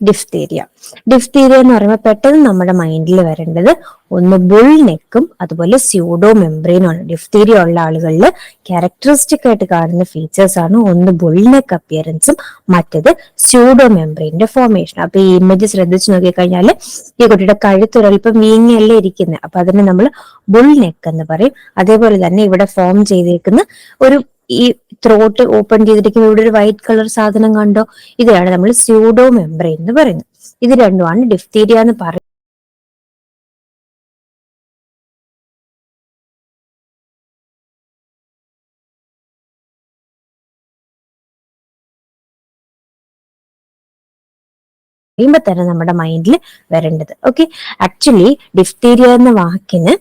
Diphtheria. Diphtheria എന്ന് പറയുമ്പോൾ പെട്ടെന്ന് നമ്മുടെ മൈൻഡിൽ വരേണ്ടത് ഒന്ന് ബുൾ നെക്കും അതുപോലെ സ്യൂഡോ മെംബ്രെയിനുമാണ്. ഡിഫ്തീരിയ ഉള്ള ആളുകളിൽ ക്യാരക്ടറിസ്റ്റിക് ആയിട്ട് കാണുന്ന ഫീച്ചേഴ്സ് ആണ് ഒന്ന് ബുൾ നെക്ക് അപ്പിയറൻസും മറ്റത് സ്യൂഡോ മെംബ്രെയിന്റെ ഫോർമേഷൻ. അപ്പൊ ഈ ഇമേജ് ശ്രദ്ധിച്ചു നോക്കിക്കഴിഞ്ഞാൽ ഈ കുട്ടിയുടെ കഴുത്തൊരൽപ്പം വീങ്ങിയല്ലേ ഇരിക്കുന്നത്, അപ്പൊ അതിനെ നമ്മൾ ബുൾ നെക്ക് എന്ന് പറയും. അതേപോലെ തന്നെ ഇവിടെ ഫോം ചെയ്തേക്കുന്ന ഒരു ഈ ത്രോട്ട് ഓപ്പൺ ചെയ്തിരിക്കുന്ന ഇവിടെ ഒരു വൈറ്റ് കളർ സാധനം കണ്ടോ, ഇതാണ് നമ്മൾ സ്യൂഡോ മെംബ്രെയിൻ എന്ന് പറയുന്നത്. ഇത് രണ്ടുമാണ് ഡിഫ്തീരിയ എന്ന് പറയുന്നത്. പറയുമ്പോ തന്നെ നമ്മുടെ മൈൻഡിൽ വരേണ്ടത്. ഓക്കെ, ആക്ച്വലി ഡിഫ്തീരിയ എന്ന വാക്കിന്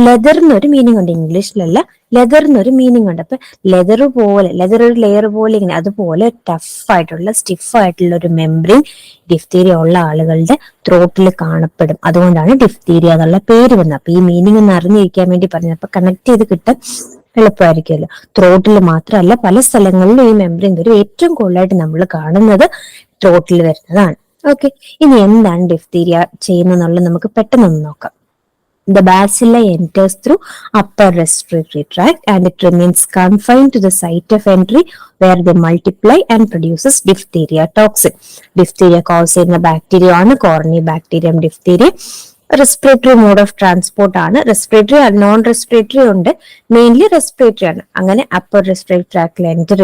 ലെതർ എന്നൊരു മീനിങ് ഉണ്ട്. ഇംഗ്ലീഷിലല്ല, ലെതർ എന്നൊരു മീനിങ് ഉണ്ട്. അപ്പൊ ലെതർ പോലെ, ലെതർ ഒരു ലെയർ പോലെ ഇങ്ങനെ, അതുപോലെ ടഫ് ആയിട്ടുള്ള സ്റ്റിഫ് ആയിട്ടുള്ള ഒരു മെംബ്രെയിൻ ഡിഫ്തീരിയ ഉള്ള ആളുകളുടെ ത്രോട്ടിൽ കാണപ്പെടും. അതുകൊണ്ടാണ് ഡിഫ്തീരിയ എന്നുള്ള പേര് വന്നത്. അപ്പൊ ഈ മീനിങ് ഒന്ന് അറിഞ്ഞിരിക്കാൻ വേണ്ടി പറഞ്ഞത്. അപ്പൊ കണക്ട് ചെയ്ത് കിട്ടാൻ എളുപ്പമായിരിക്കുമല്ലോ. ത്രോട്ടിൽ മാത്രമല്ല പല സ്ഥലങ്ങളിലും ഈ മെംബ്രെയിൻ വരും. ഏറ്റവും കൂടുതലായിട്ട് നമ്മൾ കാണുന്നത് ത്രോട്ടിൽ വരുന്നതാണ്. ഓക്കെ, ഇനി എന്താണ് ഡിഫ്തീരിയ ചെയ്യുന്നത് നമുക്ക് പെട്ടെന്ന് നോക്കാം. The bacilli enters through upper respiratory tract and it remains confined to the site of entry where they multiply and produces diphtheria toxin. Diphtheria cause ചെയ്യുന്ന ബാക്ടീരിയ ആണ് Corynebacterium diphtheria. Respiratory mode of transport ആണ്. Respiratory non respiratory ഉണ്ട്, mainly respiratory ആണ്. അങ്ങനെ upper respiratory ട്രാക്റ്റിൽ enter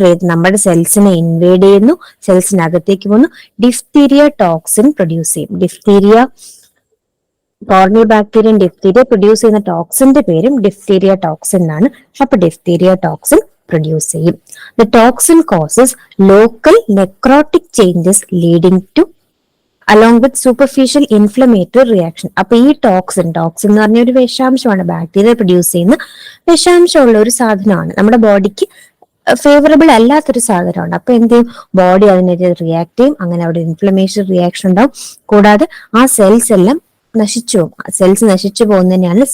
ചെയ്ത് നമ്മുടെ സെൽസിനെ inward ചെയ്യുന്നു, സെൽസിനകത്തേക്ക് പോകുന്നു, ഡിഫ്തീരിയ ടോക്സിൻ പ്രൊഡ്യൂസ് ചെയ്യും. ഡിഫ്തീരിയ കോർണിബാക്ടീരിയം ഡിഫ്തീരിയ പ്രൊഡ്യൂസ് ചെയ്യുന്ന ടോക്സിന്റെ പേരും ഡിഫ്തീരിയ ടോക്സിൻ എന്നാണ്. അപ്പൊ ഡിഫ്തീരിയ ടോക്സിൻ പ്രൊഡ്യൂസ് ചെയ്യും. The toxin causes local necrotic changes leading to along with superficial inflammatory reaction. അപ്പൊ ഈ ടോക്സിൻ എന്ന് പറഞ്ഞ ഒരു വിഷാംശമാണ്, ബാക്ടീരിയ പ്രൊഡ്യൂസ് ചെയ്യുന്ന വിഷാംശമുള്ള ഒരു സാധനമാണ്. നമ്മുടെ ബോഡിക്ക് ഫേവറബിൾ അല്ലാത്തൊരു സാധനമാണ്. അപ്പൊ എന്ത് ചെയ്യും, ബോഡി അതിനെതിരെ റിയാക്ട് ചെയ്യും. അങ്ങനെ അവിടെ ഇൻഫ്ലമേഷൻ റിയാക്ഷൻ ഉണ്ടാവും. കൂടാതെ ആ സെൽസ് എല്ലാം നശിച്ചു പോകും. സെൽസ് നശിച്ചു പോകുന്നതിനാണ്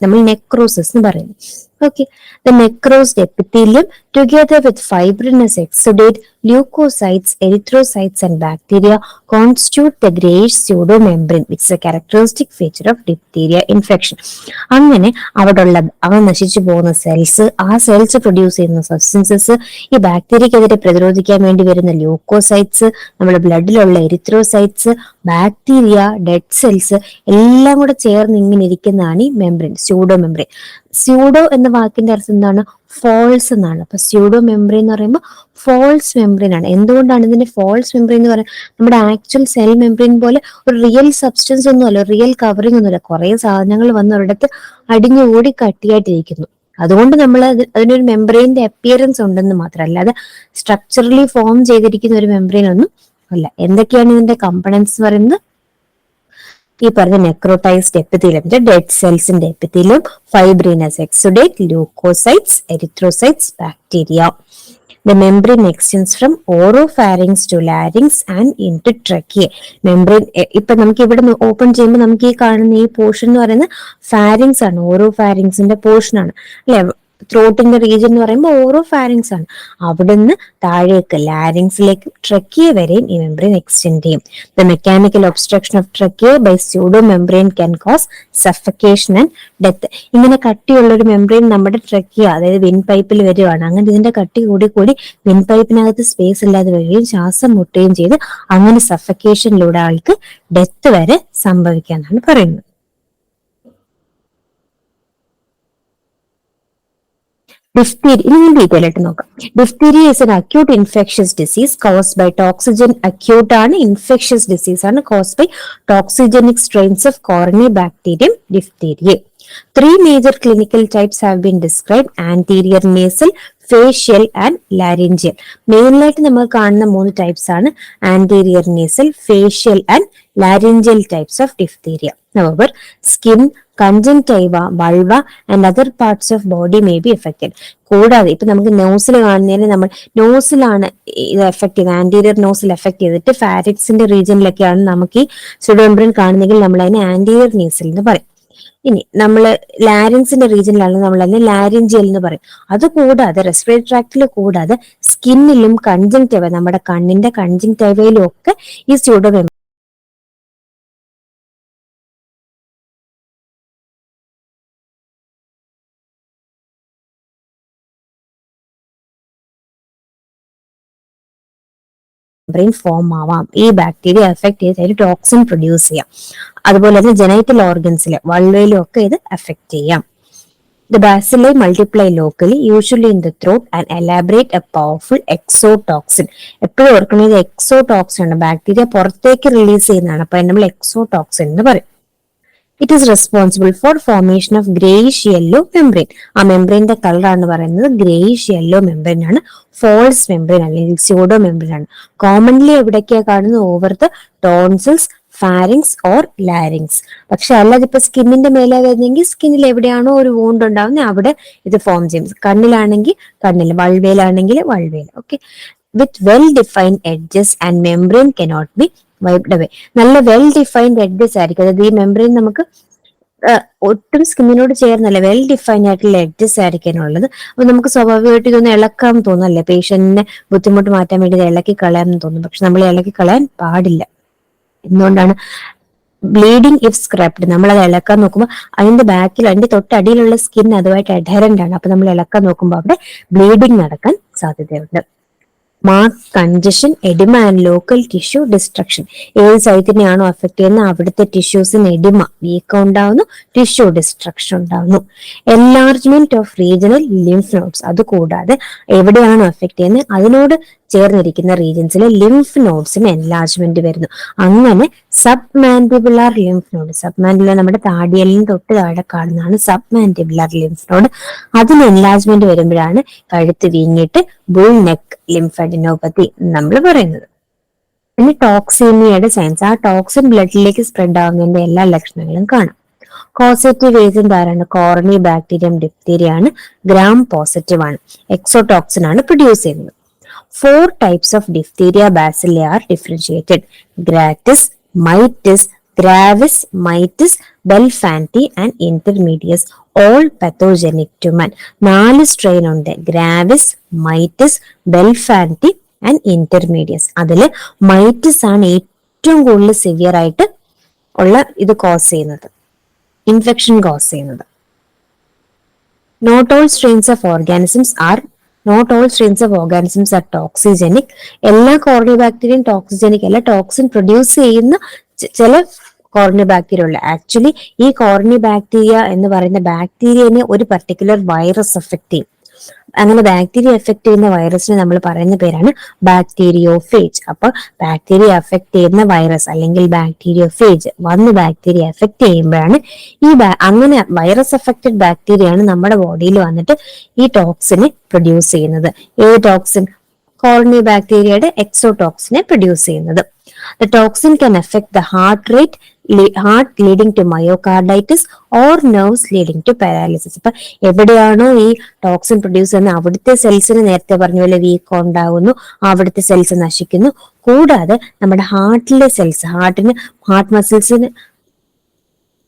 നമ്മൾ നെക്രോസിസ് എന്ന് പറയുന്നത്. Okay, the necrosed epithelium together with fibrinous exudate, leukocytes, erythrocytes and bacteria constitute the grayish pseudomembrane which is a characteristic feature of diphtheria infection. അങ്ങനെ അവിടെയുള്ള നശിച്ചു പോകുന്ന സെൽസ്, ആ സെൽസ് പ്രൊഡ്യൂസ് ചെയ്യുന്ന സബ്സ്റ്റൻസസ്, ഈ ബാക്ടീരിയക്കെതിരെ പ്രതിരോധിക്കാൻ വേണ്ടി വരുന്ന ല്യൂക്കോസൈറ്റ്സ്, നമ്മുടെ ബ്ലഡിലുള്ള എരിത്രോസൈറ്റ്സ്, ബാക്ടീരിയ, ഡെഡ് സെൽസ് എല്ലാം കൂടെ ചേർന്ന് ഇങ്ങനെ ഇരിക്കുന്നതാണ് ഈ മെംബ്രെയിൻ, സ്യൂഡോ മെംബ്രെയിൻ. സ്യൂഡോ എന്ന വാക്കിന്റെ അർത്ഥം എന്താണ്? ഫോൾസ് എന്നാണ്. അപ്പൊ സ്യൂഡോ മെംബ്രെയിൻ എന്ന് പറയുമ്പോൾ ഫോൾസ് മെംബ്രെയിൻ ആണ്. എന്തുകൊണ്ടാണ് ഇതിന്റെ ഫോൾസ് മെംബ്രെയിൻ എന്ന് പറയുന്നത്? നമ്മുടെ ആക്ച്വൽ സെൽ മെംബ്രെയിൻ പോലെ ഒരു റിയൽ സബ്സ്റ്റൻസ് ഒന്നുമല്ല, റിയൽ കവറിംഗ് ഒന്നുമില്ല. കുറെ സാധനങ്ങൾ വന്ന് ഒരിടത്ത് അടിഞ്ഞുകൂടി കട്ടിയായിട്ടിരിക്കുന്നു. അതുകൊണ്ട് നമ്മൾ അതിനൊരു മെംബ്രെയിന്റെ അപ്പിയറൻസ് ഉണ്ടെന്ന് മാത്രം, അല്ലാതെ സ്ട്രക്ചറലി ഫോം ചെയ്തിരിക്കുന്ന ഒരു മെംബ്രെയിൻ ഒന്നും അല്ല. എന്തൊക്കെയാണ് ഇതിന്റെ കമ്പണൻസ് പറയുന്നത്? ഈ പറഞ്ഞ നെക്രോട്ടൈസ്ഡ് എപ്പിത്തീലിയം, ഡെഡ് സെൽസിന്റെ epithelium, fibrinous exudate, leucocytes, erythrocytes, bacteria. The membrane extends from oropharynx to larynx and into trachea. Membrane ഇപ്പൊ നമുക്ക് ഇവിടെ ഓപ്പൺ ചെയ്യുമ്പോൾ നമുക്ക് ഈ കാണുന്ന ഈ പോർഷൻ എന്ന് പറയുന്നത് ഫാരിങ്സ് ആണ്, ഓറോഫാരിങ്സിന്റെ പോർഷൻ ആണ് അല്ലെ. ത്രോട്ടിന്റെ റീജിയൻ എന്ന് പറയുമ്പോൾ ഓറോഫാരിങ്സ് ആണ്. അവിടുന്ന് താഴേക്ക് ലാരിങ്സിലേക്ക് ട്രക്കിയ വരെയും ഈ മെംബ്രെയിൻ എക്സ്റ്റെൻഡ് ചെയ്യും. The mechanical obstruction of trachea by pseudo membrane can cause suffocation and death. ഇങ്ങനെ കട്ടിയുള്ള ഒരു മെംബ്രെയിൻ നമ്മുടെ ട്രക്കിയ, അതായത് വിൻ പൈപ്പിൽ വരുവാണ്. അങ്ങനെ ഇതിന്റെ കട്ടി കൂടി കൂടി വിൻ പൈപ്പിനകത്ത് സ്പേസ് ഇല്ലാതെ വരികയും ശ്വാസം മുട്ടുകയും ചെയ്ത് അങ്ങനെ സഫക്കേഷനിലൂടെ ആൾക്ക് ഡെത്ത് വരെ സംഭവിക്കാന്നാണ് പറയുന്നത്. Diphtheria, ഇനി ഡീറ്റെയിൽ ആയിട്ട് നോക്കാം. Diphtheria is an acute infectious disease caused by toxigen. Acute ആണ്, ഇൻഫെക്ഷ്യസ് ഡിസീസ് ആണ്, caused by toxigenic strains of Corynebacterium diphtheriae. Three major clinical types have been described: anterior nasal, facial and laryngeal. മെയിനായിട്ട് നമ്മൾ കാണുന്ന 3 types ആണ് anterior nasal, facial and laryngeal types of diphtheria. However, skin, conjunctiva, vulva and other parts of body may be affected. കൂടാതെ ഇപ്പൊ നമുക്ക് nozzle കാണുന്നതിന് നമ്മൾ നോസിലാണ് ഇത് എഫക്ട് ചെയ്ത്, ആന്റീരിയർ നോസിൽ എഫക്ട് ചെയ്തിട്ട് ഫാരിക്സിന്റെ റീജിയനിലൊക്കെയാണ് നമുക്ക് ഈ സ്യൂഡോമെംബ്രെയിൻ കാണുന്നെങ്കിൽ നമ്മൾ അതിനെ ആന്റീരിയർ നേസൽ എന്ന് പറയും. ഇനി നമ്മൾ ലാരിൻസിന്റെ റീജിയനിലാണ് നമ്മൾ അതിനെ ലാരിഞ്ചിയൽ എന്ന് പറയും. അത് കൂടാതെ റെസ്പിറേറ്ററി ട്രാക്റ്റിൽ കൂടാതെ സ്കിന്നിലും കൺജങ്ക്റ്റൈവ, നമ്മുടെ കണ്ണിന്റെ കൺജങ്ക്റ്റൈവയിലും ഒക്കെ ഈ സ്യൂഡോ മെംബ്രെയിൻ ഫോം ആവാം. ഈ ബാക്ടീരിയ എഫക്ട് ചെയ്ത് ടോക്സിൻ പ്രൊഡ്യൂസ് ചെയ്യാം. അതുപോലെ തന്നെ ജനൈറ്റൽ ഓർഗൻസിലെ വൾവയിലും ഒക്കെ ഇത് എഫക്ട് ചെയ്യാം. The bacilli multiply locally, usually in the throat, and elaborate a powerful exotoxin. എപ്പോഴും ഓർക്കണം, ഇത് എക്സോടോക്സിൻ ആണ്, ബാക്ടീരിയ പുറത്തേക്ക് റിലീസ് ചെയ്യുന്നതാണ്. അപ്പൊ നമ്മൾ എക്സോടോക്സിൻ എന്ന് പറയും. It is responsible for formation of greyish yellow membrane. ആ മെംബ്രെയിന്റെ കളർ ആണ് പറയുന്നത് ഗ്രേയിഷ് യെല്ലോ മെംബ്രെയിൻ ആണ്. ഫോൾസ് മെംബ്രെയിൻ അല്ലെങ്കിൽ സ്യൂഡോ മെംബ്രെയിൻ ആണ്. കോമൺലി എവിടേക്കാണ് കാണുന്നത്? Over the tonsils, pharynx or larynx. പക്ഷെ അല്ലാതെ ഇപ്പൊ സ്കിന്നിന്റെ മേലെ വരുന്നെങ്കിൽ സ്കിന്നിൽ എവിടെയാണോ ഒരു വൂണ്ട് ഉണ്ടാവുന്നത് അവിടെ ഇത് ഫോം ചെയ്യും. കണ്ണിലാണെങ്കിൽ കണ്ണിൽ, വൾവയിലാണെങ്കിൽ വൾവയിൽ. Okay, with well defined edges and membrane cannot be wiped away. നല്ല വെൽ ഡിഫൈൻഡ് എഡ്ജസ് ആയിരിക്കും. അതായത് ഈ മെംബ്രെയിൻ നമുക്ക് ഒട്ടും സ്കിന്നിനോട് ചേർന്നല്ല, വെൽ ഡിഫൈൻഡ് ആയിട്ടുള്ള എഡ്ജസ് ആയിരിക്കാനുള്ളത്. അപ്പൊ നമുക്ക് സ്വാഭാവികമായിട്ട് ഇതൊന്ന് ഇളക്കാൻ തോന്നല്ലേ, പേഷ്യന്റിനെ ബുദ്ധിമുട്ട് മാറ്റാൻ വേണ്ടി ഇളക്കി കളയാൻ തോന്നും. പക്ഷെ നമ്മൾ ഇളക്കി കളയാൻ പാടില്ല. എന്തുകൊണ്ടാണ്? Bleeding if scraped. നമ്മൾ അത് ഇളക്കാൻ നോക്കുമ്പോൾ അതിന്റെ ബാക്കിൽ, അതിന്റെ തൊട്ടടിയിലുള്ള സ്കിൻ അതുമായിട്ട് അഡ്ഹറന്റ് ആണ്. അപ്പൊ നമ്മൾ ഇളക്കാൻ നോക്കുമ്പോൾ അവിടെ ബ്ലീഡിങ് നടക്കാൻ സാധ്യതയുണ്ട്. Mark congestion, oedema and local tissue destruction. ഏത് സൈറ്റിനെയാണോ അഫക്ട് ചെയ്യുന്നത് അവിടുത്തെ ടിഷ്യൂസിന് എഡിമ, വീക്കം ഉണ്ടാവുന്നു, ടിഷ്യൂ ഡിസ്ട്രക്ഷൻ ഉണ്ടാവുന്നു. Enlargement of regional lymph nodes. അതുകൂടാതെ എവിടെയാണോ അഫക്ട് ചെയ്യുന്നത് അതിനോട് ചേർന്നിരിക്കുന്ന റീജിയൻസിലെ ലിംഫ് നോഡ്സിന് എൻലാർജ്മെന്റ് വരുന്നു. അങ്ങനെ sub mandibular lymph node, sub mandibular നമ്മുടെ താടിയലിന് തൊട്ട് താഴെ കാണുന്നതാണ് സബ് മാൻഡിബുലാർ ലിംഫ് നോഡ്. അതിന് എൻലാർജ്മെന്റ് വരുമ്പോഴാണ് കഴുത്ത് വീങ്ങിയിട്ട് ബുൾ നെക്ക് ലിംഫാഡിനോപ്പതി നമ്മൾ പറയുന്നത്. പിന്നെ ടോക്സീമിയയുടെ സയൻസ്. ആ ടോക്സിൻ ബ്ലഡിലേക്ക് സ്പ്രെഡ് ആവുന്നതിന്റെ എല്ലാ ലക്ഷണങ്ങളും കാണാം. കോസേറ്റീവ് ഏജന്റ് ആരാണ്? കോർണി ബാക്ടീരിയം ഡിപ്തീരിയ ആണ്. ഗ്രാം പോസിറ്റീവ് ആണ്. എക്സോടോക്സിൻ ആണ് പ്രൊഡ്യൂസ് ചെയ്യുന്നത്. 4 types of diphtheria bacilli are differentiated: gratis, mitis, gravis, mitis, belfanti and intermedius, all pathogenic to man. 4 strain ഉണ്ട്: ഗ്രാവിസ്, മൈറ്റിസ്, ബെൽഫാന്റി ആൻഡ് ഇന്റർമീഡിയസ്. അതിൽ മൈറ്റിസ് ആണ് ഏറ്റവും കൂടുതൽ സിവിയർ ആയിട്ട് ഉള്ള ഇത് കോസ് ചെയ്യുന്നത്, ഇൻഫെക്ഷൻ കോസ് ചെയ്യുന്നത്. Not all strains of organisms are toxigenic. എല്ലാ കോർണി ബാക്ടീരിയയും ടോക്സിജനിക് അല്ല. ടോക്സിൻ പ്രൊഡ്യൂസ് ചെയ്യുന്ന ചില കോർണി ബാക്ടീരിയ ഉള്ള. ആക്ച്വലി ഈ കോർണി ബാക്ടീരിയ എന്ന് പറയുന്ന ബാക്ടീരിയനെ ഒരു പർട്ടിക്കുലർ വൈറസ് എഫക്ട് ചെയ്യും. അങ്ങനെ ബാക്ടീരിയ എഫക്ട് ചെയ്യുന്ന വൈറസിനെ നമ്മൾ പറയുന്ന പേരാണ് ബാക്ടീരിയോഫേജ്. അപ്പൊ ബാക്ടീരിയ എഫക്ട് ചെയ്യുന്ന വൈറസ് അല്ലെങ്കിൽ ബാക്ടീരിയോഫേജ് വന്ന് ബാക്ടീരിയ എഫക്ട് ചെയ്യുമ്പോഴാണ് അങ്ങനെ വൈറസ് എഫക്റ്റഡ് ബാക്ടീരിയയാണ് നമ്മുടെ ബോഡിയിൽ വന്നിട്ട് ഈ ടോക്സിനെ പ്രൊഡ്യൂസ് ചെയ്യുന്നത്. ഏത് ടോക്സിൻ? കോർണി ബാക്ടീരിയയുടെ എക്സോടോക്സിനെ പ്രൊഡ്യൂസ് ചെയ്യുന്നത്. The toxin can affect the heart leading to myocarditis or nerves leading to paralysis. ഇപ്പൊ എവിടെയാണോ ഈ ടോക്സിൻ പ്രൊഡ്യൂസ് ചെയ്യുന്നത് അവിടുത്തെ സെൽസിന് നേരത്തെ പറഞ്ഞ പോലെ വീക്കം ഉണ്ടാകുന്നു, അവിടുത്തെ സെൽസ് നശിക്കുന്നു. കൂടാതെ നമ്മുടെ ഹാർട്ടിലെ സെൽസ്, ഹാർട്ട് മസിൽസിന്,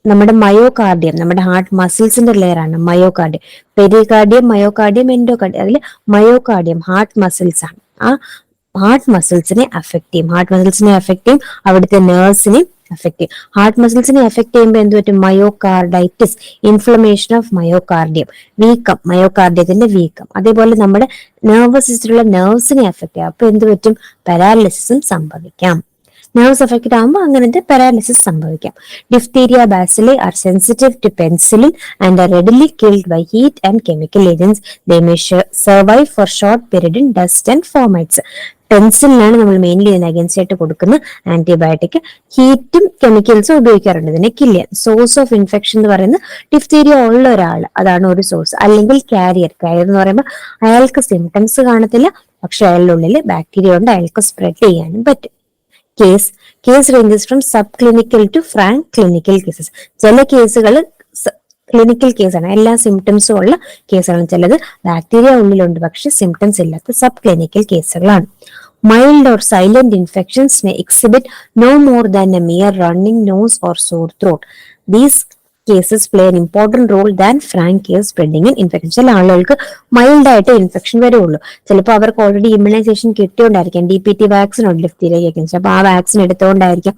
നമ്മുടെ മയോകാർഡിയം, നമ്മുടെ ഹാർട്ട് മസിൽസിന്റെ ലെയർ ആണ് മയോകാർഡിയം. Pericardium, myocardium, endocardium. അതിൽ മയോകാർഡിയം ഹാർട്ട് മസിൽസ് ആണ്. ആ ഹാർട്ട് മസിൽസിനെ അഫക്ട് ചെയ്യും, അവിടുത്തെ നേഴ്സിനെയും അഫക്ട് ചെയ്യും. ഹാർട്ട് മസിൽസിനെ അഫക്ട് ചെയ്യുമ്പോൾ എന്ത് പറ്റും? മയോകാർഡൈറ്റിസ്, ഇൻഫ്ലമേഷൻ ഓഫ് മയോകാർഡിയം, വീക്കം, മയോകാർഡിയത്തിന്റെ വീക്കം. അതേപോലെ നമ്മുടെ നെർവസ് സിസ്റ്റത്തിലുള്ള നെർവ്സിനെ അഫക്ട് ചെയ്യും. അപ്പൊ എന്ത് പറ്റും? പാരാലിസിസും സംഭവിക്കാം. നെർവ്സ് അഫക്റ്റഡ് ആകുമ്പോൾ അങ്ങനത്തെ പാരാലിസിസ് സംഭവിക്കാം. Diphtheria bacilli are sensitive to penicillin and are readily killed by heat and chemical agents. They may survive for short period in dust and fomites. പെൻസിലിനാണ് നമ്മൾ മെയിൻലി ഇതിന് അഗൻസ്റ്റ് ആയിട്ട് കൊടുക്കുന്ന ആന്റിബയോട്ടിക്. ഹീറ്റും കെമിക്കൽസും ഉപയോഗിക്കാറുണ്ട് ഇതിനെ കില്ല് ചെയ്യാൻ. സോഴ്സ് ഓഫ് ഇൻഫെക്ഷൻ എന്ന് പറയുന്നത് ഡിഫ്തീരിയ ഉള്ള ഒരാൾ, അതാണ് ഒരു സോഴ്സ്. അല്ലെങ്കിൽ കാരിയർ എന്ന് പറയുമ്പോൾ അയാൾക്ക് സിംറ്റംസ് കാണത്തില്ല, പക്ഷെ അയാളുടെ ഉള്ളിൽ ബാക്ടീരിയ കൊണ്ട് അയാൾക്ക് സ്പ്രെഡ് ചെയ്യാനും പറ്റും. Case ranges from sub clinical to frank clinical cases. ചില കേസുകൾ ക്ലിനിക്കൽ കേസാണ്, എല്ലാ സിംറ്റംസും ഉള്ള കേസുകളാണ്. ചിലത് ബാക്ടീരിയ ഉള്ളിലുണ്ട് പക്ഷെ സിംറ്റംസ് ഇല്ലാത്ത സബ് ക്ലിനിക്കൽ കേസുകളാണ്. Mild or silent infections may exhibit no more than a mere running nose or sore throat. These cases play an important role than frank case spreading an infection. ചില ആളുകൾക്ക് mild ആയിട്ട് infection വരുള്ളൂ. ചിലപ്പോൾ അവർക്ക് already immunisation കിട്ടിയോണ്ടായിരിക്കാം, DPT vaccine ഉണ്ട് ഡിഫ്തീരിയയ്ക്ക് against, അപ്പൊ ആ vaccine എടുത്തുകൊണ്ടായിരിക്കാം,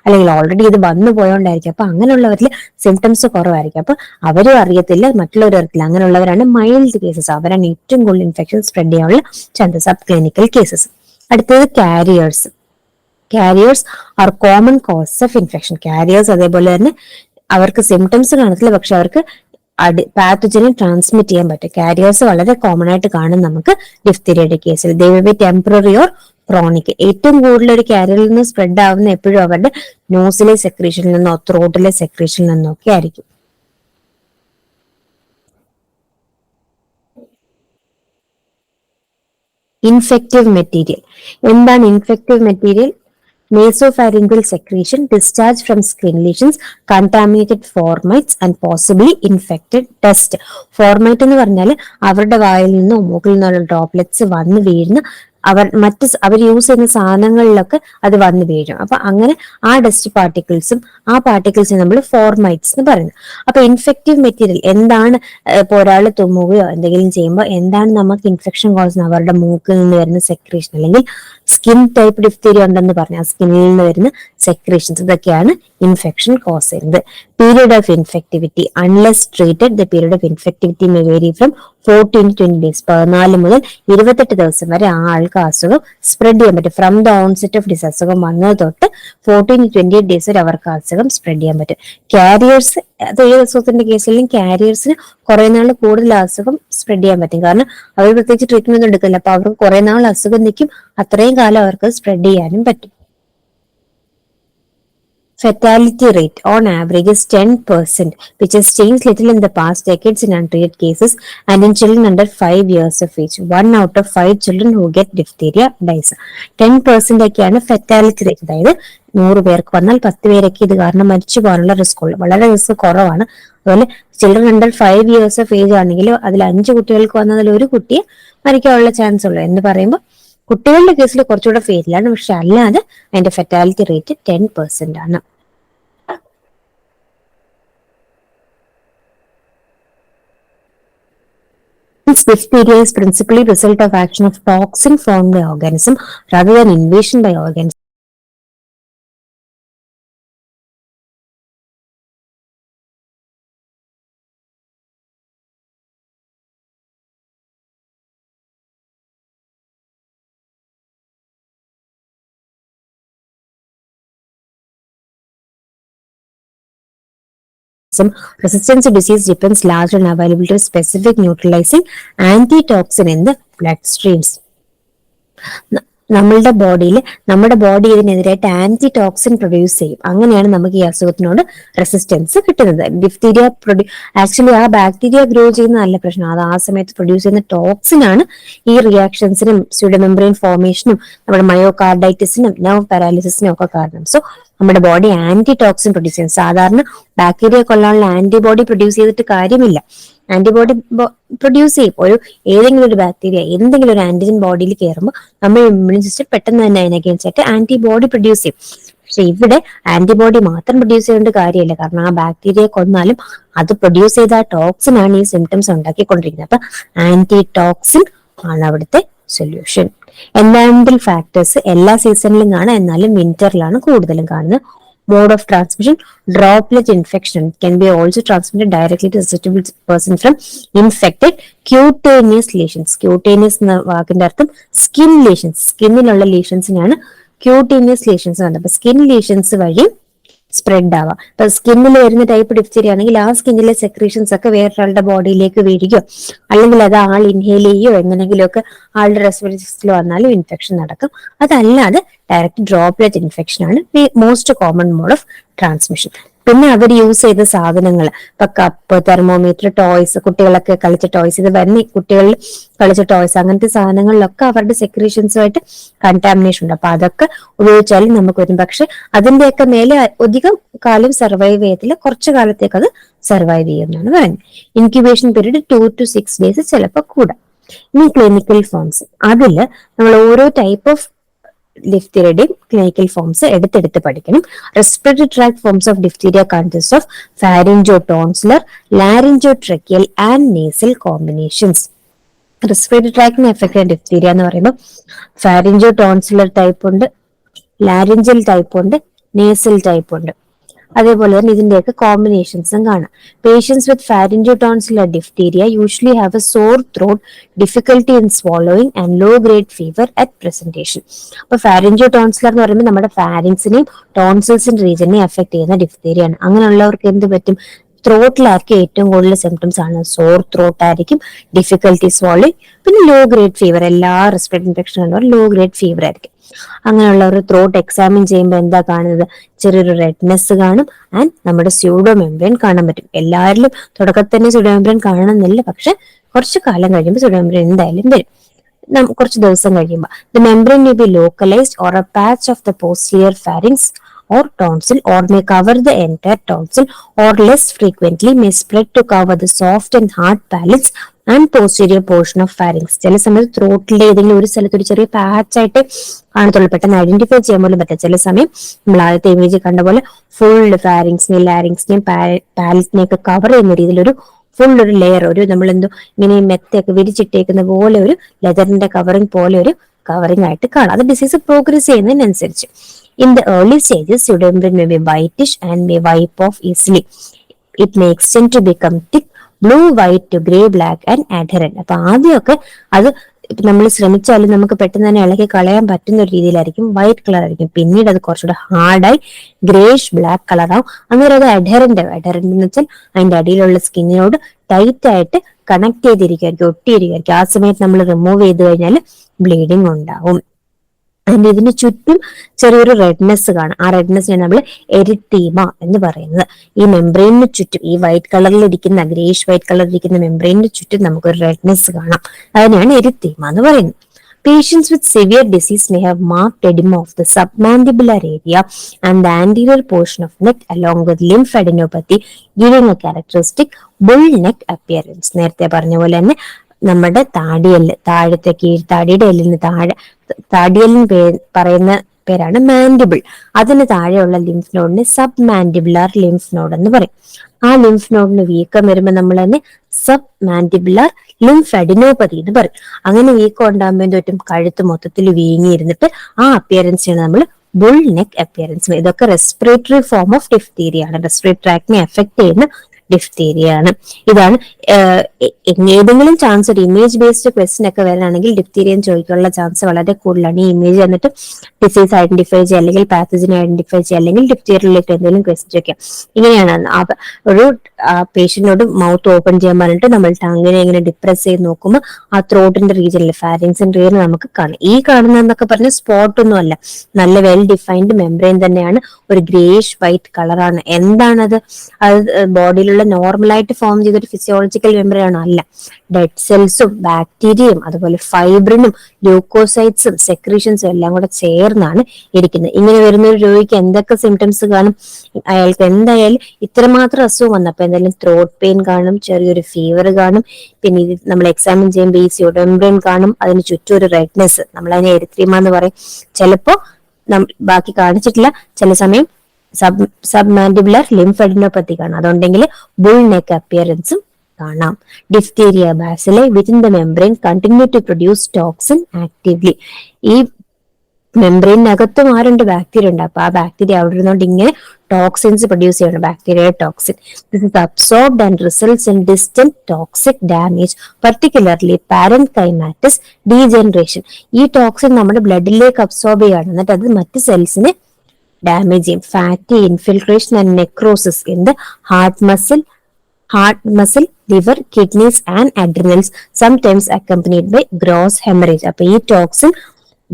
അല്ലെങ്കിൽ ഓൾറെഡി ഇത് വന്നു പോയോണ്ടായിരിക്കും. അപ്പൊ അങ്ങനെയുള്ളവരിൽ സിംറ്റംസ് കുറവായിരിക്കും, അപ്പൊ അവരും അറിയത്തില്ല, മറ്റുള്ളവരും അറിയത്തില്ല. അങ്ങനെയുള്ളവരാണ് മൈൽഡ് കേസസ്, അവരാണ് ഏറ്റവും കൂടുതൽ ഇൻഫെക്ഷൻ സ്പ്രെഡ് ചെയ്യാനുള്ള ചാൻസസ്. Sub clinical cases. അടുത്തത് carriers. Carriers are common cause of infection. Carriers അതേപോലെ തന്നെ അവർക്ക് സിംറ്റംസ് കാണത്തില്ല, പക്ഷെ അവർക്ക് പാത്തജനെ ട്രാൻസ്മിറ്റ് ചെയ്യാൻ പറ്റും. കാരിയേഴ്സ് വളരെ കോമൺ ആയിട്ട് കാണും നമുക്ക് ഡിഫ്തീരിയയുടെ കേസിൽ. They will be temporary or chronic. ഏറ്റവും കൂടുതൽ ഒരു കാരിയറിൽ നിന്ന് സ്പ്രെഡ് ആവുന്ന എപ്പോഴും അവരുടെ നോസിലെ സെക്രീഷനിൽ നിന്നോ ത്രോട്ടിലെ സെക്രീഷനിൽ നിന്നോ ഒക്കെ ആയിരിക്കും. Infective material. എന്താണ് infective material? nasopharyngeal secretion, discharge from skin lesions, contaminated fomites and possibly infected dust. ഫോർമൈറ്റ് എന്ന് പറഞ്ഞാൽ അവരുടെ വായിൽ നിന്നോ മൂക്കിൽ നിന്നുള്ള ഡ്രോപ്ലെറ്റ്സ് വന്ന് വീഴുന്ന അവർ യൂസ് ചെയ്യുന്ന സാധനങ്ങളിലൊക്കെ അത് വന്ന് വീഴും. അപ്പൊ അങ്ങനെ ആ ഡസ്റ്റ് പാർട്ടിക്കിൾസും ആ പാർട്ടിക്കിൾസും നമ്മൾ ഫോർമൈറ്റ്സ് എന്ന് പറയുന്നത്. അപ്പൊ ഇൻഫെക്റ്റീവ് മെറ്റീരിയൽ എന്താണ്? ഇപ്പൊ ഒരാൾ തുമ്മുകയോ എന്തെങ്കിലും ചെയ്യുമ്പോൾ എന്താണ് നമുക്ക് ഇൻഫെക്ഷൻ കോസ്? അവരുടെ മൂക്കിൽ നിന്ന് വരുന്ന സെക്രീഷൻ, അല്ലെങ്കിൽ സ്കിൻ ടൈപ്പ് ഡിഫ്തീരിയ ഉണ്ടെന്ന് പറഞ്ഞാൽ സ്കിന്നിൽ നിന്ന് വരുന്ന സെക്രീഷൻസ്, ഇതൊക്കെയാണ് ഇൻഫെക്ഷൻ കോസ് ചെയ്യുന്നത്. Period of infectivity unless treated, the period of infectivity may vary from 14 to 20 days. 14 മുതൽ 28 ദിവസം വരെ ആ ആൾക്ക് അസുഖം സ്പ്രെഡ് ചെയ്യാൻ പറ്റും. ഫ്രം ദ ഓൺസെറ്റ് ഓഫ് ഡിസ്, അസുഖം വന്നത് തൊട്ട് 14 to 28 days വരെ അവർക്ക് അസുഖം സ്പ്രെഡ് ചെയ്യാൻ പറ്റും. കാരിയേഴ്സ്, അത് ഏത് അസുഖത്തിന്റെ കേസിലും കാരിയേഴ്സിന് കുറെ നാൾ കൂടുതൽ അസുഖം സ്പ്രെഡ് ചെയ്യാൻ പറ്റും. കാരണം അവർ പ്രത്യേകിച്ച് ട്രീറ്റ്മെന്റ് ഒന്നും എടുക്കില്ല, അപ്പൊ അവർക്ക് കുറെ നാൾ അസുഖം നിൽക്കും, അത്രയും കാലം അവർക്ക് സ്പ്രെഡ് ചെയ്യാനും പറ്റും. Fatality rate on average is 10%, which has changed little in the past decades in untreated cases and in children under 5 years of age. 1 out of 5 children who get diphtheria dies. 10% ഒക്കെയാണ് fatality rate. അതായത് 100 പേർക്ക് വന്നാൽ 10 പേരൊക്കെ ഇത് കാരണം മരിച്ചു പോകാനുള്ള risk ഉള്ളു. വളരെ റിസ്ക് കുറവാണ്. അതുപോലെ children under 5 years of age ആണെങ്കിൽ അതിൽ 5 കുട്ടികൾക്ക് വന്നതിൽ ഒരു കുട്ടിയെ മരിക്കാനുള്ള ചാൻസ് ഉള്ളു. എന്ന് പറയുമ്പോൾ കുട്ടികളുടെ കേസിൽ കുറച്ചുകൂടെ ഫെയിലാണ്, പക്ഷെ അല്ലാതെ അതിന്റെ ഫെറ്റാലിറ്റി റേറ്റ് 10% ആണ്. Diphtheria is principally result of action of toxin formed by organism rather than invasion by organism. Resistance to disease depends largely on availability of specific neutralizing antitoxin in the bloodstreams. നമ്മുടെ body ഇതിനെതിരായിട്ട് anti toxin produce ചെയ്യും. അങ്ങനെയാണ് നമുക്ക് ഈ അസുഖത്തിനോട് resistance കിട്ടുന്നത്. Diphtheria actually ആ bacteria grow ചെയ്യുന്ന നല്ല പ്രശ്നം, അത് ആ സമയത്ത് പ്രൊഡ്യൂസ് ചെയ്യുന്ന ടോക്സിൻ ആണ് ഈ റിയാക്ഷൻസിനും സ്യൂഡോമെംബ്രെയിൻ ഫോർമേഷനും നമ്മുടെ മയോകാർഡൈറ്റിസിനും നെർവ് പാരാലിസിസിനും ഒക്കെ കാരണം. സോ നമ്മുടെ ബോഡി ആന്റി ടോക്സിൻ പ്രൊഡ്യൂസ് ചെയ്യും. സാധാരണ ബാക്ടീരിയ കൊല്ലാനുള്ള ആന്റിബോഡി പ്രൊഡ്യൂസ് ചെയ്തിട്ട് കാര്യമില്ല, ആന്റിബോഡി പ്രൊഡ്യൂസ് ചെയ്യും. ഏതെങ്കിലും ഒരു ബാക്ടീരിയ എന്തെങ്കിലും ഒരു ആന്റിജൻ ബോഡിയിൽ കയറുമ്പോൾ നമ്മൾ ഇമ്മ്യൂൺ സിസ്റ്റം പെട്ടെന്ന് തന്നെ അതിനെ അഗൈൻസ്റ്റ് ആയിട്ട് ആന്റിബോഡി പ്രൊഡ്യൂസ് ചെയ്യും. പക്ഷെ ഇവിടെ ആന്റിബോഡി മാത്രം പ്രൊഡ്യൂസ് ചെയ്യേണ്ട കാര്യമില്ല, കാരണം ആ ബാക്ടീരിയ കൊന്നാലും അത് പ്രൊഡ്യൂസ് ചെയ്ത ടോക്സിൻ ആണ് ഈ സിംറ്റംസ് ഉണ്ടാക്കിക്കൊണ്ടിരിക്കുന്നത്. അപ്പൊ ആന്റി ടോക്സിൻ ആണ് അവിടുത്തെ സൊല്യൂഷൻ. എൻവയറമെന്റൽ ഫാക്ടേഴ്സ് എല്ലാ സീസണിലും കാണാം, എന്നാലും വിന്ററിലാണ് കൂടുതലും കാണുന്നത്. Mode of transmission, droplet infection can be also transmitted directly to a susceptible person from infected cutaneous lesions. Cutaneous എന്ന വാക്കിന്റെ അർത്ഥം സ്കിൻ lesions, സ്കിന്നിലുള്ള ലീഷൻസിനാണ് ക്യൂട്ടേനിയസ് ലീഷൻസ് വന്നത്. അപ്പൊ സ്കിൻ ലീഷൻസ് വഴി സ്പ്രെഡ് ആവാം. ഇപ്പൊ സ്കിന്നിൽ വരുന്ന ടൈപ്പ് ഡിഫ്തീരിയ ആണെങ്കിൽ ആ സ്കിന്നിലെ സെക്രീഷൻസ് ഒക്കെ വേറൊരാളുടെ ബോഡിയിലേക്ക് വീഴുകയോ അല്ലെങ്കിൽ അത് ആൾ ഇൻഹേൽ ചെയ്യോ എങ്ങനെയെങ്കിലും ഒക്കെ ആളുടെ റെസ്പിറേറ്ററി വന്നാലും ഇൻഫെക്ഷൻ നടക്കും. അതല്ലാതെ ഡയറക്റ്റ് ഡ്രോപ്ലെറ്റ് ഇൻഫെക്ഷൻ ആണ് most common mode of transmission. പിന്നെ അവർ യൂസ് ചെയ്ത സാധനങ്ങൾ, ഇപ്പൊ കപ്പ്, തെർമോമീറ്റർ, ടോയ്സ്, കുട്ടികളൊക്കെ കളിച്ച ടോയ്സ്, ഇത് വരുന്ന കുട്ടികൾ കളിച്ച ടോയ്സ്, അങ്ങനത്തെ സാധനങ്ങളിലൊക്കെ അവരുടെ സെക്രീഷൻസുമായിട്ട് കണ്ടാമിനേഷൻ ഉണ്ട്. അപ്പൊ അതൊക്കെ ഉപയോഗിച്ചാലും നമുക്ക് വരും. പക്ഷെ അതിന്റെയൊക്കെ മേലെ അധികം കാലം സർവൈവ് ചെയ്യത്തില്ല, കുറച്ചു കാലത്തേക്ക് അത് സർവൈവ് ചെയ്യുമെന്നാണ് പറയുന്നത്. ഇൻക്യുബേഷൻ പീരീഡ് 2 to 6 days ചിലപ്പോൾ കൂടാം. ഇനി ക്ലിനിക്കൽ ഫോംസ്, അതില് നമ്മൾ ഓരോ ടൈപ്പ് ഓഫ് ഡിഫ്തീരിയയുടെയും ക്ലിനിക്കൽ ഫോംസ് എടുത്തെടുത്ത് പഠിക്കണം. Respiratory tract forms of diphtheria consist of pharyngo tonsillar, laryngo tracheal and nasal combinations. Respiratory ട്രാക്ടിനെ എഫക്ട് ചെയ്യുന്ന ഡിഫ്തീരിയ എന്ന് പറയുമ്പോൾ ഫാരിഞ്ചോ ടോൺസിലർ ടൈപ്പ് ഉണ്ട്, ലാരിഞ്ചൽ ടൈപ്പ് ഉണ്ട്, നേസൽ ടൈപ്പ് ഉണ്ട്. അതേപോലെ തന്നെ ഇതിന്റെയൊക്കെ കോമ്പിനേഷൻസും കാണാം. Patients with pharyngo tonsillar diphtheria usually have a sore throat, difficulty in swallowing and low grade fever at presentation. അപ്പൊ ഫാരിഞ്ചോ ടോൺസിലർ എന്ന് പറയുമ്പോൾ നമ്മുടെ ഫാരിങ്സിനെയും ടോൺസിൽസിന്റെ റീജിയനെയും എഫക്ട് ചെയ്യുന്ന ഡിഫ്തീരിയാണ്. അങ്ങനെയുള്ളവർക്ക് എന്ത് പറ്റും? ത്രോട്ടിലാക്കി ഏറ്റവും കൂടുതൽ സിംറ്റംസ് ആണ്. സോർ ത്രോട്ട് ആയിരിക്കും, ഡിഫിക്കൽട്ടി swallowing, പിന്നെ ലോ ഗ്രേഡ് ഫീവർ. എല്ലാ റെസ്പിറേറ്ററി ഇൻഫെക്ഷൻ ഉള്ളവർ ലോ ഗ്രേഡ് ഫീവർ ആയിരിക്കും. അങ്ങനെയുള്ള ഒരു ത്രോട്ട് എക്സാമിൻ ചെയ്യുമ്പോൾ എന്താ കാണുന്നത്? ചെറിയൊരു റെഡ്നെസ് കാണും ആൻഡ് നമ്മുടെ സ്യൂഡോ മെംബ്രെയിൻ കാണാൻ പറ്റും. എല്ലാവരിലും തുടക്കത്തിൽ തന്നെ സ്യൂഡോ മെംബ്രെയിൻ കാണണമെന്നില്ല, പക്ഷെ കുറച്ചു കാലം കഴിയുമ്പോൾ സ്യൂഡോ മെംബ്രെയിൻ എന്തായാലും വരും. കുറച്ച് ദിവസം കഴിയുമ്പോൾ the membrane may be localised or A patch of the posterior pharynx or tonsil, or may cover the entire tonsil, or less frequently may spread to cover the soft and hard palates and posterior portion of pharynx. ചില സമയത്ത് ത്രോട്ടിലെ ഏതെങ്കിലും ഒരു സ്ഥലത്ത് ഒരു ചെറിയ patch ആയിട്ട് കാണത്തുള്ളൂ, പെട്ടെന്ന് ഐഡന്റിഫൈ ചെയ്യാൻ പോലും പറ്റും. ചില സമയം നമ്മൾ ആദ്യത്തെ ഇമേജ് കണ്ട പോലെ ഫുൾ ഫാരിങ്സിനെയും ലാരിങ്സിനെയും പാലറ്റിനെയൊക്കെ കവർ ചെയ്യുന്ന രീതിയിൽ ഒരു ഫുൾ ഒരു ലെയർ, ഒരു നമ്മളെന്തോ ഇങ്ങനെ മെത്തയൊക്കെ വിരിച്ചിട്ടേക്കുന്ന പോലെ ഒരു ലെതറിന്റെ കവറിങ് പോലെ ഒരു കവറിങ് ആയിട്ട് കാണാം. അത് ഡിസീസ് പ്രോഗ്രസ് ചെയ്യുന്നതിനനുസരിച്ച്. In the early stages, pseudomembrane may be whitish and may wipe off easily. It may extend to become thick, blue, white to grey, black and adherent. അപ്പൊ ആദ്യമൊക്കെ അത് നമ്മൾ ശ്രമിച്ചാലും നമുക്ക് പെട്ടെന്ന് തന്നെ ഇളക്കി കളയാൻ പറ്റുന്ന ഒരു രീതിയിലായിരിക്കും, വൈറ്റ് കളർ ആയിരിക്കും. പിന്നീട് അത് കുറച്ചുകൂടെ ഹാർഡായി ഗ്രേഷ് ബ്ലാക്ക് കളറാവും. അന്നേരം അത് അഡ്ഹറന്റ് എന്ന് വെച്ചാൽ അതിന്റെ അടിയിലുള്ള സ്കിന്നിനോട് ടൈറ്റ് ആയിട്ട് കണക്ട് ചെയ്തിരിക്കുമായിരിക്കും, ഒട്ടിയിരിക്കുമായിരിക്കും. ആ സമയത്ത് നമ്മൾ റിമൂവ് ചെയ്ത് കഴിഞ്ഞാൽ ബ്ലീഡിങ് ഉണ്ടാവും. അതിന്റെ ഇതിന് ചുറ്റും ചെറിയൊരു റെഡ്നെസ് കാണാം. ആ റെഡ്നെസ്സിനെ നമ്മൾ എരിത്തീമ എന്ന് പറയുന്നത്. ഈ മെംബ്രെയിനിന് ചുറ്റും, ഈ വൈറ്റ് കളറിൽ ഇരിക്കുന്ന ഗ്രേഷ് വൈറ്റ് കളറിൽ ഇരിക്കുന്ന മെംബ്രെയിനിന് ചുറ്റും നമുക്കൊരു റെഡ്നെസ് കാണാം. അതിനാണ് എരിത്തീമ എന്ന് പറയുന്നത്. Patients with severe disease may have marked edema of the submandibular area and the anterior portion of neck along with lymphadenopathy, giving a characteristic bull neck appearance. നേരത്തെ പറഞ്ഞ പോലെ തന്നെ നമ്മുടെ താടിയെല്ല്, താഴത്തെ കീഴ്ത്താടിയുടെ എല്ലിന് താഴെ, താടിയെല്ലിന് പറയുന്ന പേരാണ് മാൻഡിബിൾ. അതിന് താഴെയുള്ള ലിംഫ് നോഡിന് സബ് മാൻഡിബുലാർ ലിംഫ് നോഡ് എന്ന് പറയും. ആ ലിംഫ് നോഡിന് വീക്കം വരുമ്പോൾ നമ്മൾ തന്നെ സബ് മാൻഡിബുലാർ ലിംഫാഡിനോപ്പതി എന്ന് പറയും. അങ്ങനെ വീക്കം ഉണ്ടാകുമ്പോൾ പറ്റും കഴുത്ത് മൊത്തത്തിൽ വീങ്ങിയിരുന്നിട്ട് ആ അപ്പിയറൻസിനാണ് നമ്മൾ ബുൾ നെക്ക് അപ്പിയറൻസ്. ഇതൊക്കെ റെസ്പിറേറ്ററി ഫോം ഓഫ് ഡിഫ്തീരിയ ആണ്, റെസ്പിറേറ്ററി ട്രാക്ടിനെ എഫക്ട് ചെയ്യുന്ന ഡിഫ്തീരിയ ആണ്. ഇതാണ് ഏതെങ്കിലും ചാൻസ് ഒരു ഇമേജ് ബേസ്ഡ് ക്വസ്റ്റ്യൻ ഒക്കെ വരാണെങ്കിൽ ഡിഫ്തീരിയ ചോദിക്കാനുള്ള ചാൻസ് വളരെ കൂടുതലാണ്. ഈ ഇമേജ് വന്നിട്ട് ഡിസീസ് ഐഡന്റിഫൈ ചെയ്യുക, അല്ലെങ്കിൽ പാത്തജനെ ഐഡന്റിഫൈ ചെയ്യുക, അല്ലെങ്കിൽ ഡിഫ്തീരിയയിലേക്ക് എന്തെങ്കിലും ക്വസ്റ്റ്യൻ ചോദിക്കാം. ഇങ്ങനെയാണ് ഒരു പേഷ്യന്റിനോട് മൗത്ത് ഓപ്പൺ ചെയ്യാൻ പറഞ്ഞിട്ട് നമ്മൾ ടങ്ങിനെ ഇങ്ങനെ ഡിപ്രസ് ചെയ്ത് നോക്കുമ്പോൾ ആ ത്രോട്ടിന്റെ റീജിയനിൽ ഫാരിങ്സിന്റെ റീജിയൻ നമുക്ക് കാണാം. ഈ കാണുന്നതെന്നൊക്കെ പറഞ്ഞ സ്പോട്ട് ഒന്നും അല്ല, നല്ല വെൽ ഡിഫൈൻഡ് മെംബ്രെയിൻ തന്നെയാണ്, ഒരു ഗ്രേഷ് വൈറ്റ് കളറാണ്. എന്താണത്? അത് ബോഡിയിലുള്ള നോർമലായിട്ട് ഫോം ചെയ്തൊരു ഫിസിയോളജിക്കൽ മെംബ്രെയിൻ ആണോ? അല്ല. ഡെഡ് സെൽസും ബാക്ടീരിയയും അതുപോലെ ഫൈബ്രിനും ല്യൂക്കോസൈറ്റ്സും സെക്രീഷൻസും എല്ലാം കൂടെ ചേർന്നാണ് ഇരിക്കുന്നത്. ഇങ്ങനെ വരുന്ന ഒരു രോഗിക്ക് എന്തൊക്കെ സിംറ്റംസ് കാണും? അയാൾക്ക് എന്തായാലും ഇത്രമാത്രം അസുഖം വന്നപ്പോ എന്തായാലും ത്രോട്ട് പെയിൻ കാണും, ചെറിയൊരു ഫീവർ കാണും, പിന്നെ ഇത് നമ്മൾ എക്സാമിൻ ചെയ്യുമ്പോൾ ഈ സ്യൂഡോമെംബ്രെയിൻ കാണും, അതിന് ചുറ്റും ഒരു റെഡ്നെസ്, നമ്മളതിനെ എരിത്രീമ എന്ന് പറയും. ചിലപ്പോ ബാക്കി കാണിച്ചിട്ടില്ല, ചില സമയം സബ് മാൻഡിബുലർ ലിംഫാഡിനോപ്പതി കാണാം. അതുണ്ടെങ്കിൽ ബുൾ നെക്ക് അപ്പിയറൻസും കാണാം. Diphtheria bacilli within the membrane continue to produce toxin actively. ഈ മെംബ്രെയിനകത്തും ആരുണ്ട്? ബാക്ടീരിയ ഉണ്ട്. അപ്പൊ ആ ബാക്ടീരിയ അവിടെ ഇരുന്നുകൊണ്ട് ഇങ്ങനെ ടോക്സിൻസ് പ്രൊഡ്യൂസ് ചെയ്യണം, bacteria toxin. This is absorbed and results in distant toxic damage, particularly parenchymatous degeneration. ഈ ടോക്സിൻ നമ്മുടെ ബ്ലഡിലേക്ക് അബ്സോർബ് ചെയ്യാണ്, എന്നിട്ട് അത് മറ്റ് സെൽസിനെ ഡാമേജ് ചെയ്യും. Fatty infiltration and necrosis in the heart muscle, liver, kidneys and adrenals, sometimes accompanied by gross hemorrhage. അപ്പൊ ഈ ടോക്സിൻ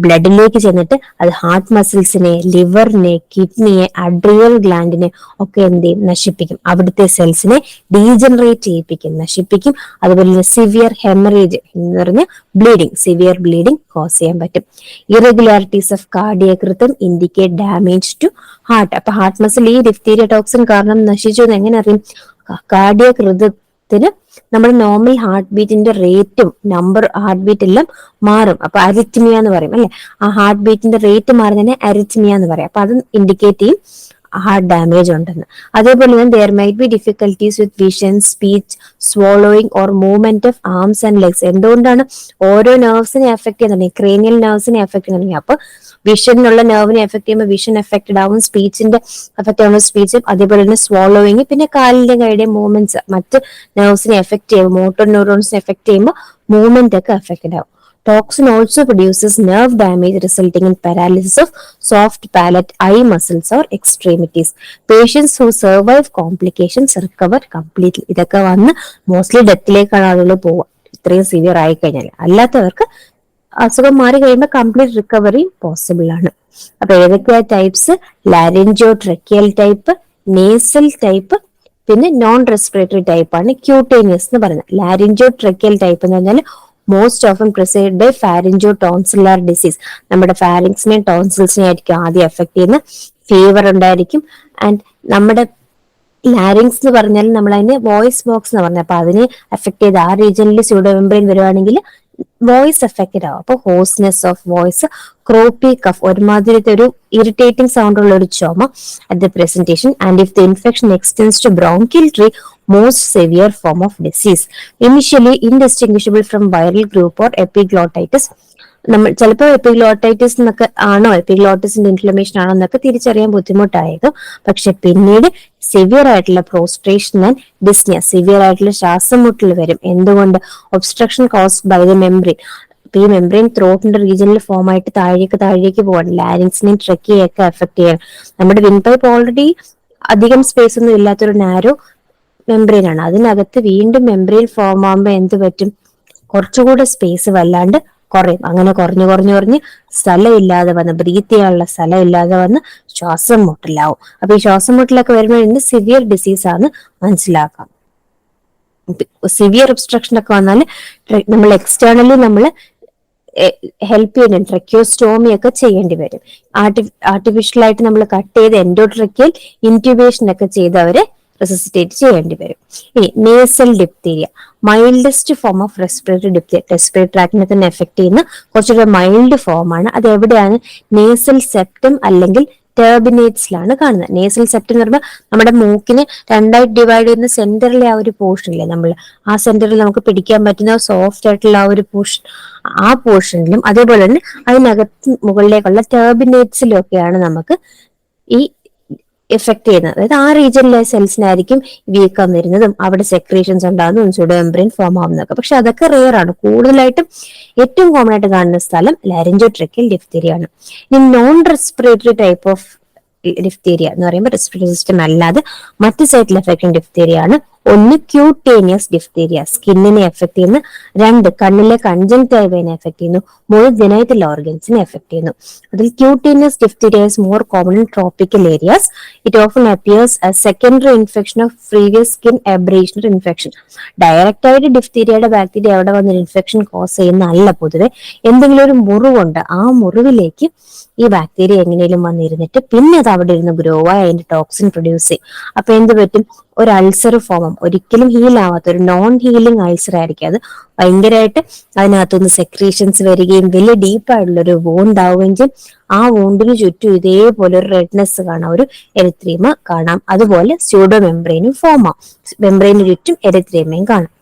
ബ്ലഡിലേക്ക് ചെന്നിട്ട് അത് ഹാർട്ട് മസിൽസിനെ, ലിവറിനെ, കിഡ്നിയെ, അഡ്രിയൽ ഗ്ലാൻഡിനെ ഒക്കെ എന്ത് ചെയ്യും? നശിപ്പിക്കും. അവിടുത്തെ സെൽസിനെ ഡീജനറേറ്റ് ചെയ്യിപ്പിക്കും, നശിപ്പിക്കും. അതുപോലെ തന്നെ സിവിയർ ഹെമറേജ് എന്ന് പറഞ്ഞ ബ്ലീഡിങ്, സിവിയർ ബ്ലീഡിങ് കോസ് ചെയ്യാൻ പറ്റും. Irregularities of cardiac rhythm indicate damage to heart. അപ്പൊ ഹാർട്ട് മസിൽ ഈ ഡിഫ്തീരിയ ടോക്സിൻ കാരണം നശിച്ചു എന്ന് എങ്ങനെ അറിയും? കാർഡിയക് സമയത്തിന് നമ്മുടെ നോർമൽ ഹാർട്ട് ബീറ്റിന്റെ റേറ്റും നമ്പർ ഹാർട്ട് ബീറ്റ് എല്ലാം മാറും. അപ്പൊ അരിത്മിയ എന്ന് പറയും അല്ലെ, ആ ഹാർട്ട് ബീറ്റിന്റെ റേറ്റ് മാറുന്നതിനെ അരിത്മിയ എന്ന് പറയും. അപ്പൊ അത് ഇൻഡിക്കേറ്റ് ചെയ്യും ഹാർട്ട് ഡാമേജ് ഉണ്ടെന്ന്. അതേപോലെ തന്നെ there might be difficulties with vision, speech, സ്വോളോയിങ് or movement of arms and legs. എന്തുകൊണ്ടാണ് ഓരോ നെർവ്സിനെ എഫക്ട് ചെയ്യുന്നുണ്ടെങ്കിൽ ക്രേനിയൽ നെർവ്സിനെ എഫക്ട് ചെയ്യുന്നുണ്ടെങ്കിൽ അപ്പൊ വിഷനുള്ള നെർവിനെ എഫക്ട് ചെയ്യുമ്പോൾ വിഷൻ എഫക്റ്റഡ് ആവും, സ്പീച്ചിന്റെ എഫക്ട് ആവുമ്പോൾ സ്പീച്ചും, അതേപോലെ തന്നെ സ്വോളോയിങ്, പിന്നെ കാലിന്റെ കൈയുടെ മൂവ്മെന്റ്സ് മറ്റ് നെർവ്സിനെ എഫക്ട് ചെയ്യുമ്പോൾ മോട്ടോർ ന്യൂറോൺസിനെ എഫക്ട് ചെയ്യുമ്പോൾ മൂവ്മെന്റ് ഒക്കെ എഫക്റ്റഡ് ആവും. Toxin also produces nerve damage resulting in paralysis of soft palate, eye muscles or extremities. Patients who survive complications recover completely. ഇതൊക്കെ വന്ന് മോസ്റ്റ്ലി ഡെത്തിലേക്കാണ് ആളുകൾ പോവുക ഇത്രയും സിവിയർ ആയി കഴിഞ്ഞാൽ. അല്ലാത്തവർക്ക് അസുഖം മാറി കഴിയുമ്പോൾ കംപ്ലീറ്റ് റിക്കവറി പോസിബിൾ ആണ്. അപ്പൊ ഏതൊക്കെയാ types? Laryngo tracheal type, nasal type, പിന്നെ നോൺ റെസ്പിറേറ്ററി ടൈപ്പ് ആണ് ക്യൂട്ടേനിയസ് എന്ന് പറയുന്നത്. ലാരിഞ്ചോ ട്രക്കിയൽ ടൈപ്പ് എന്ന് പറഞ്ഞാൽ most often preceded by pharyngo tonsillar disease. നമ്മുടെ ഫാരിങ്സിനെയും ടോൺസിൽസിനെയും ആയിരിക്കും ആദ്യം എഫക്ട് ചെയ്യുന്ന. ഫീവർ ഉണ്ടായിരിക്കും. ആൻഡ് നമ്മുടെ ലാരിങ്സ് എന്ന് പറഞ്ഞാൽ നമ്മൾ അതിന് വോയിസ് ബോക്സ് എന്ന് പറഞ്ഞത്, അപ്പൊ അതിനെ എഫക്ട് ചെയ്ത് ആ റീജിയനിൽ സ്യൂഡോ മെംബ്രെയിൻ വരുവാണെങ്കിൽ വോയിസ് എഫക്റ്റഡ് ആവും. അപ്പൊ hoarseness of voice, croupy cough, ഒരുമാതിരത്തെ ഒരു ഇറിറ്റേറ്റിംഗ് സൗണ്ട് ഉള്ള ഒരു ചുമ at the presentation. And if the infection extends to bronchial tree, most severe form of disease. Initially indistinguishable from viral group or epiglottitis. നമ്മൾ ചിലപ്പോൾ എപ്പിഗ്ലോട്ടൈറ്റിസ് എന്നൊക്കെ ആണോ, എപ്പിഗ്ലോട്ടിസിന്റെ ഇൻഫ്ലമേഷൻ ആണോ എന്നൊക്കെ തിരിച്ചറിയാൻ ബുദ്ധിമുട്ടായിരുന്നു. പക്ഷെ പിന്നീട് സിവിയർ ആയിട്ടുള്ള പ്രോസ്ട്രേഷൻ ആൻഡ് ഡിസ്നിയ, സിവിയർ ആയിട്ടുള്ള ശ്വാസം മുട്ടൽ വരും. എന്തുകൊണ്ട്? Obstruction caused by the membrane. ഈ മെംബ്രെയിൻ ത്രോട്ടിന്റെ റീജിയനിൽ ഫോം ആയിട്ട് താഴേക്ക് പോവാണ്. ലാരിങ്സിനെയും ട്രക്കിയൊക്കെ എഫക്ട് ചെയ്യണം. നമ്മുടെ വിൻ പൈപ്പ് ഓൾറെഡി അധികം സ്പേസ് ഒന്നും ഇല്ലാത്തൊരു നാരോ മെംബ്രെയിൻ ആണ്. അതിനകത്ത് വീണ്ടും മെംബ്രെയിൻ ഫോം ആകുമ്പോൾ എന്ത് പറ്റും? കുറച്ചുകൂടെ സ്പേസ് വല്ലാണ്ട് കുറയും. അങ്ങനെ കുറഞ്ഞ് സ്ഥലം ഇല്ലാതെ വന്ന്, ബ്രീത്ത് ചെയ്യാനുള്ള സ്ഥലം ഇല്ലാതെ വന്ന് ശ്വാസം മുട്ടലാവും. അപ്പൊ ഈ ശ്വാസം മുട്ടലൊക്കെ വരുമ്പോൾ സിവിയർ ഡിസീസ് ആണ് മനസ്സിലാക്കാം. സിവിയർ ഒബ്സ്ട്രക്ഷൻ ഒക്കെ വന്നാൽ നമ്മൾ എക്സ്റ്റേണലി നമ്മൾ ഹെൽപ്പ് ചെയ്യണം, ട്രക്കിയോസ്റ്റോമി ഒക്കെ ചെയ്യേണ്ടി വരും. ആർട്ടിഫിഷ്യൽ ആയിട്ട് നമ്മൾ കട്ട് ചെയ്ത് എൻഡോട്രക്കിയൽ ഇൻറ്റ്യൂബേഷൻ ഒക്കെ ചെയ്ത് അവരെ റെസിസിറ്റേറ്റ് ചെയ്യേണ്ടി വരും. ഇനി nasal diphtheria, mildest form of respiratory diphtheria, respiratory ട്രാക്കിനെ തന്നെ എഫക്ട് ചെയ്യുന്ന കുറച്ചുകൂടെ മൈൽഡ് ഫോം ആണ്. അത് എവിടെയാണ്? നേസൽ സെപ്റ്റം അല്ലെങ്കിൽ ടെർബിനേറ്റ്സിലാണ് കാണുന്നത്. നേസൽ സെപ്റ്റം എന്ന് പറയുമ്പോൾ നമ്മുടെ മൂക്കിനെ രണ്ടായിട്ട് ഡിവൈഡ് ചെയ്യുന്ന സെന്ററിലെ ആ ഒരു പോർഷൻ ഇല്ലേ, നമ്മൾ ആ സെന്ററിൽ നമുക്ക് പിടിക്കാൻ പറ്റുന്ന സോഫ്റ്റ് ആയിട്ടുള്ള ആ ഒരു പോർഷൻ, ആ പോർഷനിലും അതേപോലെ തന്നെ അതിനകത്ത് മുകളിലേക്കുള്ള ടെർബിനേറ്റ്സിലും ഒക്കെയാണ് നമുക്ക് ഈ എഫക്ട് ചെയ്യുന്നത്. അതായത് ആ റീജിയനിലെ സെൽസിനായിരിക്കും വീക്കം വരുന്നതും അവിടെ സെക്രീഷൻസ് ഉണ്ടാകുന്നതും സ്യൂഡോ മെംബ്രെയിൻ ഫോം ആവുന്നതൊക്കെ. പക്ഷെ അതൊക്കെ റെയർ ആണ്. കൂടുതലായിട്ടും ഏറ്റവും കോമൺ ആയിട്ട് കാണുന്ന സ്ഥലം ലാരിഞ്ചോട്രക്കിയൽ ഡിഫ്തീരിയ ആണ്. ഇനി non respiratory type of diphtheria എന്ന് പറയുമ്പോൾ റെസ്പിറേറ്ററി സിസ്റ്റം അല്ലാതെ മറ്റ് സൈറ്റിൽ എഫക്ട് ഡിഫ്തീരിയ ആണ്. ഒന്ന് ക്യൂട്ടേനിയസ് ഡിഫ്തീരിയ, സ്കിന്നിനെ എഫക്ട് ചെയ്യുന്നു. രണ്ട് കണ്ണിലെ കൺജങ്ക്റ്റൈവയെ എഫക്ട് ചെയ്യുന്നു. മൂന്ന് ജനൈറ്റൽ ഓർഗൻസിനെ എഫക്ട് ചെയ്യുന്നു. അതിൽ cutaneous diphtheria is more common in tropical areas. It often appears as secondary infection of previous skin abrasion infection. Direct ആയിട്ട് ഡിഫ്തീരിയയുടെ ബാക്ടീരിയ അവിടെ വന്നൊരു ഇൻഫെക്ഷൻ കോസ് ചെയ്യുന്നതല്ല. പൊതുവെ എന്തെങ്കിലും ഒരു മുറിവുണ്ട്, ആ മുറിവിലേക്ക് ഈ ബാക്ടീരിയ എങ്ങനെയും വന്നിരുന്നിട്ട് പിന്നെ അത് അവിടെ ഇരുന്ന് ഗ്രോ ആയി അതിന്റെ ടോക്സിൻ പ്രൊഡ്യൂസ് ചെയ്യും. അപ്പൊ എന്ത് പറ്റും? ഒരു അൾസർ ഫോമും, ഒരിക്കലും ഹീൽ ആവാത്ത ഒരു നോൺ ഹീലിംഗ് അൾസർ ആയിരിക്കും അത്. ഭയങ്കരമായിട്ട് അതിനകത്തുനിന്ന് സെക്രീഷൻസ് വരികയും വലിയ ഡീപ്പായിട്ടുള്ള ഒരു വൂണ്ട് ആവുകയും ചെയ്യും. ആ വൂണ്ടിന് ചുറ്റും ഇതേപോലെ ഒരു റെഡ്നെസ് കാണാം, ഒരു എരിത്രീമ കാണാം. അതുപോലെ സ്യൂഡോ മെംബ്രെയിനും ഫോം ആവും. മെംബ്രെയിന് ചുറ്റും എരിത്രീമയും കാണാം.